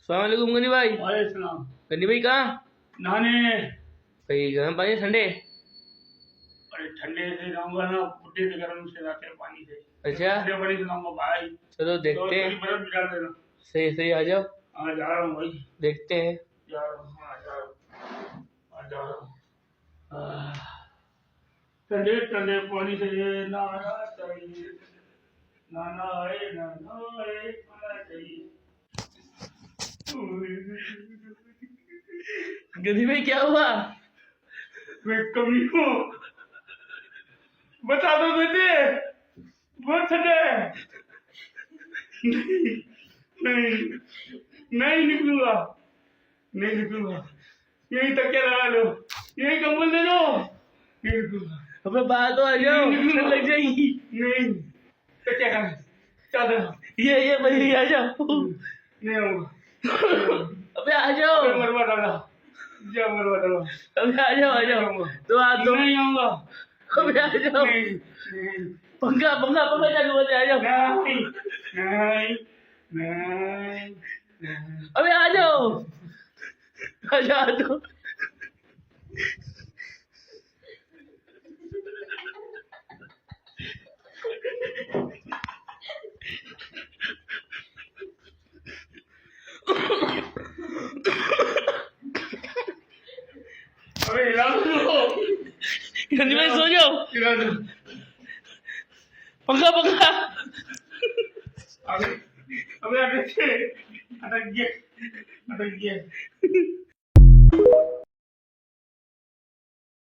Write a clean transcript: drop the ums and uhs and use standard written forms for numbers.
सलामकुम गनी भाई। वालेकुम सलाम। गनी भाई कहाँ? नहाने। भाई गर्म पानी ठंडे? अरे ठंडे से नहाऊंगा ना, बुड्ढे से गर्म से नहाते हैं पानी से। अच्छा ठंडे पानी से नहाऊंगा भाई। चलो तो देखते थोड़ी हैं। बर्फ भी डाल देना। सही सही आ जाओ, हाँ जा रहा हूँ भाई, देखते हैं। जा रहा हूँ, हाँ जा रहा हूँ, हाँ जा रहा हूँ। ठंडे ठंडे पानी से नहाना चाहिए, नहाना है नहाना चाहिए। गनी भाई क्या हुआ? मैं कमी हूँ, बता दो बेटे, बहुत ठंडा है। नहीं नहीं निकलूंगा, नहीं निकलूंगा, यही तकिया लगा लो, यही कंबल दे दो, नहीं निकलूंगा। अबे बाहर तो आ जाओ, ठंड लग जाएगी। नहीं तकिया का चादर, ये भाई आ जाओ। नहीं आऊंगा। अबे आ जाओ, अबे मरवा डाला, जा मरवा डाला, अबे आ जाओ तो आ दो। नहीं आऊंगा। अबे आ जाओ, नहीं नहीं पंखा पंखा पंखा चालू होते आ जाओ। नहीं नहीं नहीं नहीं। अबे आ जाओ, आ जाओ। अबे हिला दो, गंदी भाई सो जाओ, हिला दो। पंखा पंखा। अबे अबे अटक गया, अटक गया।